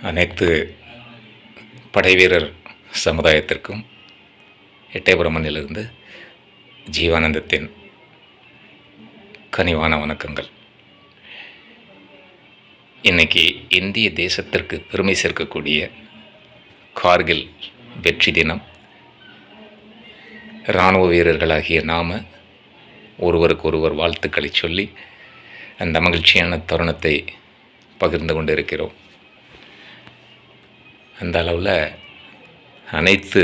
அனைத்து படைவீரர் சமுதாயத்திற்கும் எட்டயபுரமண்ணிலிருந்து ஜீவானந்தத்தின் கனிவான வணக்கங்கள். இன்றைக்கி இந்திய தேசத்திற்கு பெருமை சேர்க்கக்கூடிய கார்கில் வெற்றி தினம். இராணுவ வீரர்களாகிய நாம் ஒருவருக்கொருவர் வாழ்த்துக்களை சொல்லி அந்த மகிழ்ச்சியான தருணத்தை பகிர்ந்து கொண்டிருக்கிறோம். அந்த அளவில் அனைத்து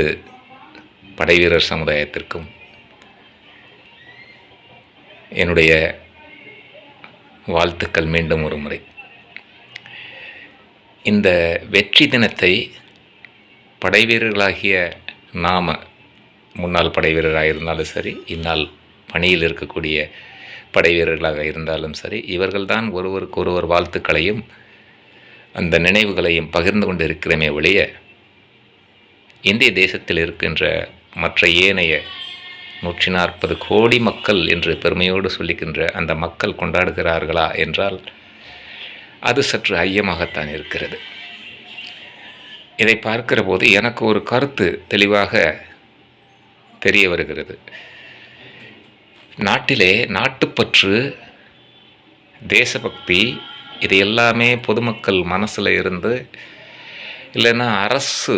படைவீரர் சமுதாயத்திற்கும் என்னுடைய வாழ்த்துக்கள் மீண்டும் ஒரு முறை. இந்த வெற்றி தினத்தை படைவீரர்களாகிய நாம், முன்னாள் படைவீரராக இருந்தாலும் சரி, இந்நாள் பணியில் இருக்கக்கூடிய படைவீரர்களாக இருந்தாலும் சரி, இவர்கள்தான் ஒருவருக்கொருவர் வாழ்த்துக்களையும் அந்த நினைவுகளையும் பகிர்ந்து கொண்டு இருக்கிறமே ஒழிய இந்திய தேசத்தில் இருக்கின்ற மற்ற ஏனைய 140 கோடி மக்கள் என்று பெருமையோடு சொல்லிக்கின்ற அந்த மக்கள் கொண்டாடுகிறார்களா என்றால் அது சற்று ஐயமாகத்தான் இருக்கிறது. இதை பார்க்கிற போது எனக்கு ஒரு கருத்து தெளிவாக தெரிய வருகிறது. நாட்டிலே நாட்டுப்பற்று, தேசபக்தி, இது எல்லாமே பொதுமக்கள் மனசில் இருந்து, இல்லைன்னா அரசு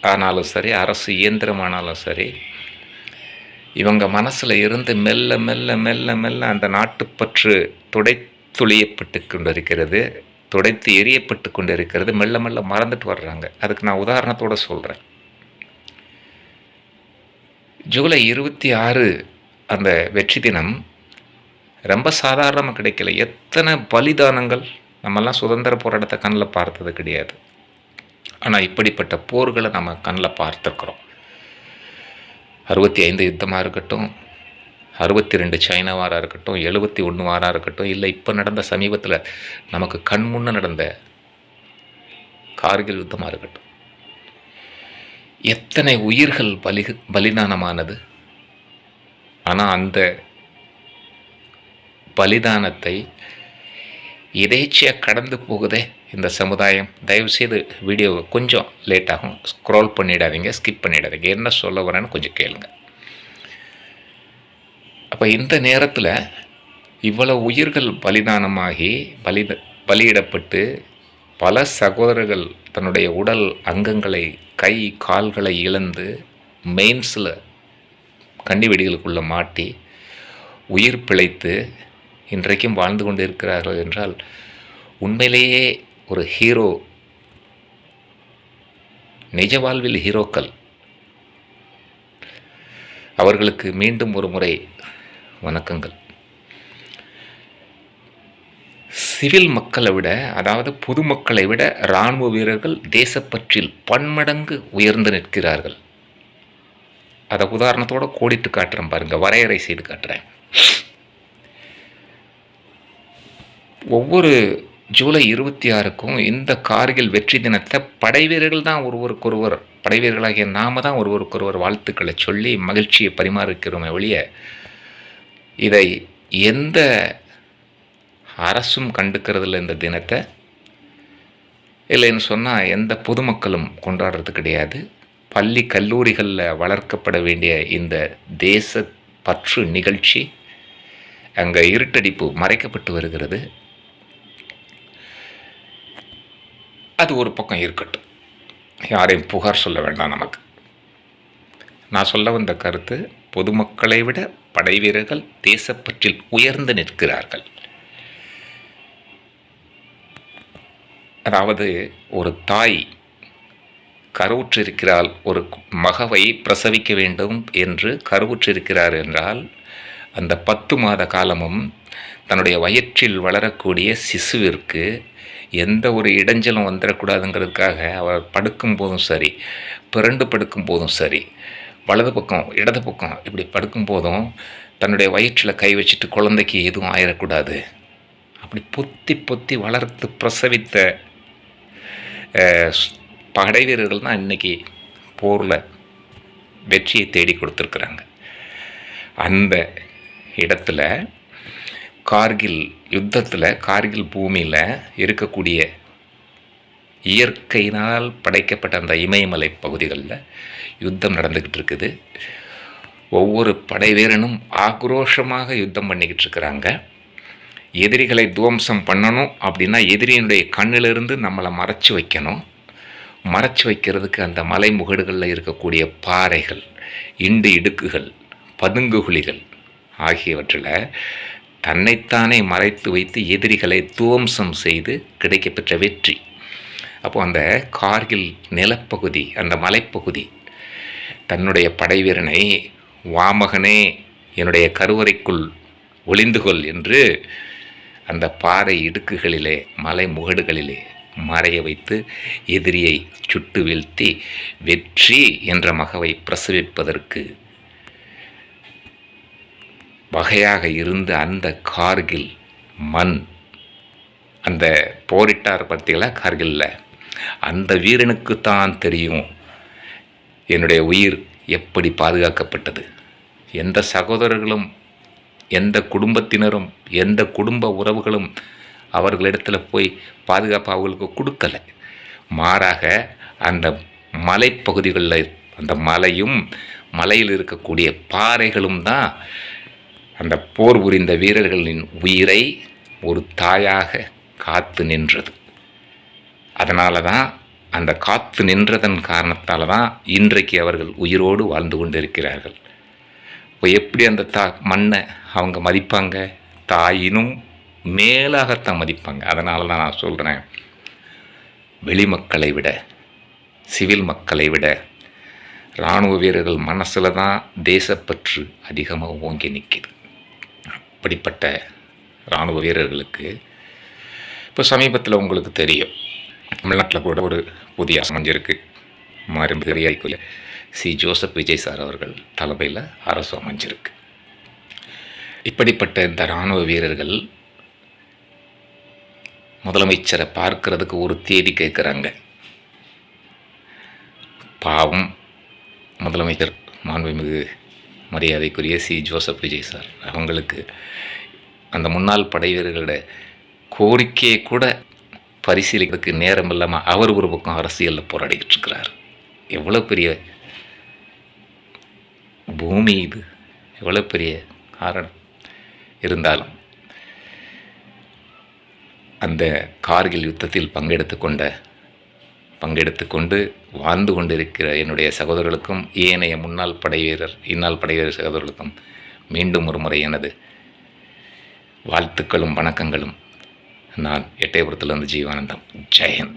ஆனாலும் சரி, அரசு இயந்திரமானாலும் சரி, இவங்க மனசில் இருந்து மெல்ல மெல்ல மெல்ல மெல்ல அந்த நாட்டுப்பற்று துடைத்துளியப்பட்டு கொண்டிருக்கிறது, துடைத்து எரியப்பட்டு கொண்டிருக்கிறது. மெல்ல மெல்ல மறந்துட்டு வர்றாங்க. அதுக்கு நான் உதாரணத்தோடு சொல்கிறேன். ஜூலை 26 அந்த வெற்றி தினம் ரொம்ப சாதாரணமாக கிடைக்கல. எத்தனை பலிதானங்கள்! நம்மெல்லாம் சுதந்திர போராட்டத்தை கண்ணில் பார்த்தது கிடையாது. ஆனால் இப்படிப்பட்ட போர்களை நம்ம கண்ணில் பார்த்துருக்குறோம். 65 யுத்தமாக இருக்கட்டும், 62 சைனா வாராக இருக்கட்டும், 71 வாராக இருக்கட்டும், இல்லை இப்போ நடந்த சமீபத்தில் நமக்கு கண் முன்ன நடந்த கார்கில் யுத்தமாக இருக்கட்டும், எத்தனை உயிர்கள் பலிதானமானது. ஆனால் அந்த பலிதானத்தை எதேச்சியாக கடந்து போகுதே இந்த சமுதாயம். தயவுசெய்து வீடியோவை கொஞ்சம் லேட்டாகும், ஸ்க்ரோல் பண்ணிடாதீங்க, ஸ்கிப் பண்ணிடாதீங்க. என்ன சொல்ல வரேன்னு கொஞ்சம் கேளுங்க. அப்போ இந்த நேரத்தில் இவ்வளவு உயிர்கள் பலிதானமாகி பலியிடப்பட்டு பல சகோதரர்கள் தன்னுடைய உடல் அங்கங்களை, கை கால்களை இழந்து மெயின்ஸில் கண்ணி வெடிகளுக்குள்ளே மாட்டி உயிர் பிழைத்து இன்றைக்கும் வாழ்ந்து கொண்டு இருக்கிறார்கள் என்றால் உண்மையிலேயே ஒரு ஹீரோ, நிஜ வாழ்வில் ஹீரோக்கள். அவர்களுக்கு மீண்டும் ஒரு முறை வணக்கங்கள். சிவில் மக்களை விட, அதாவது பொதுமக்களை விட இராணுவ வீரர்கள் தேசப்பற்றில் பன்மடங்கு உயர்ந்து நிற்கிறார்கள். அதை உதாரணத்தோடு கோடிட்டு காட்டுறேன் பாருங்க, வரையறை செய்து காட்டுறேன். ஒவ்வொரு ஜூலை 26க்கும் இந்த கார்கில் வெற்றி தினத்தை படைவீரர்கள் தான் ஒருவருக்கொருவர், படைவீரர்களாகிய நாம தான் ஒருவருக்கொருவர் வாழ்த்துக்களை சொல்லி மகிழ்ச்சியை பரிமாறிக்கிறோமே ஒழிய இதை எந்த அரசும் கண்டுக்கிறதில்ல. இந்த தினத்தை இல்லைன்னு சொன்னால் எந்த பொதுமக்களும் கொண்டாடுறது கிடையாது. பள்ளி கல்லூரிகளில் வளர்க்கப்பட வேண்டிய இந்த தேச பற்று நிகழ்ச்சி அங்கே இருட்டடிப்பு மறைக்கப்பட்டு வருகிறது. அது ஒரு பக்கம் இருக்கட்டும், யாரையும் புகார் சொல்ல வேண்டாம் நமக்கு. நான் சொல்ல வந்த கருத்து, பொதுமக்களை விட படைவீரர்கள் தேசப்பற்றில் உயர்ந்து நிற்கிறார்கள். அதாவது ஒரு தாய் கருவுற்றிருக்கிறாள், ஒரு மகவை பிரசவிக்க வேண்டும் என்று கருவுற்றிருக்கிறார் என்றால் அந்த 10 மாத காலமும் தன்னுடைய வயிற்றில் வளரக்கூடிய சிசுவிற்கு எந்த ஒரு இடைஞ்சலும் வந்துடக்கூடாதுங்கிறதுக்காக அவர் படுக்கும் போதும் சரி, பிறண்டு படுக்கும் போதும் சரி, வலது பக்கம் இடது பக்கம் இப்படி படுக்கும் போதும் தன்னுடைய வயிற்றில் கை வச்சுட்டு குழந்தைக்கு எதுவும் ஆயிடக்கூடாது, அப்படி பொத்தி பொத்தி வளர்த்து பிரசவித்த படை வீரர்கள் தான் இன்றைக்கி போரில் வெற்றியை தேடி கொடுத்துருக்குறாங்க. அந்த இடத்துல கார்கில் யுத்தத்தில், கார்கில் பூமியில் இருக்கக்கூடிய இயற்கையினால் படைக்கப்பட்ட அந்த இமயமலை பகுதிகளில் யுத்தம் நடந்துக்கிட்டு இருக்குது. ஒவ்வொரு படை வீரனும் ஆக்ரோஷமாக யுத்தம் பண்ணிக்கிட்டு இருக்கிறாங்க. எதிரிகளை துவம்சம் பண்ணணும் அப்படின்னா எதிரியினுடைய கண்ணிலிருந்து நம்மளை மறைச்சி வைக்கணும். மறைச்சி வைக்கிறதுக்கு அந்த மலை முகடுகளில் இருக்கக்கூடிய பாறைகள், இண்டு இடுக்குகள், பதுங்குகுழிகள் ஆகியவற்றில் தன்னைத்தானே மறைத்து வைத்து எதிரிகளை துவம்சம் செய்து கிடைக்கப்பெற்ற வெற்றி. அப்போது அந்த கார்கில் நிலப்பகுதி, அந்த மலைப்பகுதி தன்னுடைய படை வீரனை, வாமகனே என்னுடைய கருவறைக்குள் ஒளிந்துகொள் என்று அந்த பாறை இடுக்குகளிலே, மலை முகடுகளிலே மறைய வைத்து எதிரியை சுட்டு வீழ்த்தி வெற்றி என்ற மகவை பிரசவிப்பதற்கு வகையாக இருந்த அந்த கார்கில் மண், அந்த போரிட்டார் பார்த்தீங்களா கார்கில்ல, அந்த வீரனுக்குத்தான் தெரியும் என்னுடைய உயிர் எப்படி பாதுகாக்கப்பட்டது. எந்த சகோதரர்களும், எந்த குடும்பத்தினரும், எந்த குடும்ப உறவுகளும் அவர்களிடத்தில் போய் பாதுகாப்பு அவர்களுக்கு கொடுக்கலை. மாறாக அந்த மலைப்பகுதிகளில் அந்த மலையும் மலையில் இருக்கக்கூடிய பாறைகளும் தான் அந்த போர் புரிந்த வீரர்களின் உயிரை ஒரு தாயாக காத்து நின்றது. அதனால தான், அந்த காத்து நின்றதன் காரணத்தால் தான் இன்றைக்கு அவர்கள் உயிரோடு வாழ்ந்து கொண்டிருக்கிறார்கள். இப்போ எப்படி அந்த மண்ணை அவங்க மதிப்பாங்க? தாயினும் மேலாகத்தான் மதிப்பாங்க. அதனால தான் நான் சொல்கிறேன், வெளிமக்களை விட, சிவில் மக்களை விட இராணுவ வீரர்கள் மனசில் தான் தேசப்பற்று அதிகமாக ஓங்கி நிற்கிது. அப்படிப்பட்ட இராணுவ வீரர்களுக்கு இப்போ சமீபத்தில் உங்களுக்கு தெரியும், தமிழ்நாட்டில் கூட ஒரு புதிய அமைஞ்சிருக்கு. மரியாதைக்குரிய சி. ஜோசப் விஜய் சார் அவர்கள் தலைமையில் அரசு அமைஞ்சிருக்கு. இப்படிப்பட்ட இந்த இராணுவ வீரர்கள் முதலமைச்சரை பார்க்கறதுக்கு ஒரு தேதி கேட்குறாங்க. பாவம், முதலமைச்சர் மாண்புமிகு மரியாதைக்குரிய சி. ஜோசப் விஜய் சார் அவங்களுக்கு அந்த முன்னாள் படை வீரர்களோட கோரிக்கையை கூட பரிசீலிக்கிறதுக்கு நேரம் இல்லாமல் அவர் ஒரு பக்கம் அரசியலில் போராடிக்கிட்டு இருக்கிறார். எவ்வளோ பெரிய பூமி இது, எவ்வளோ பெரிய காரணம் இருந்தாலும் அந்த கார்கில் யுத்தத்தில் பங்கெடுத்து கொண்டு வாழ்ந்து கொண்டிருக்கிற என்னுடைய சகோதரர்களுக்கும் ஏனைய முன்னாள் படை வீரர் சகோதரர்களுக்கும் மீண்டும் ஒரு முறை எனது வாழ்த்துக்களும் வணக்கங்களும். நான் எட்டயபுரத்திலிருந்து ஜீவானந்தம். ஜெயஹிந்த்.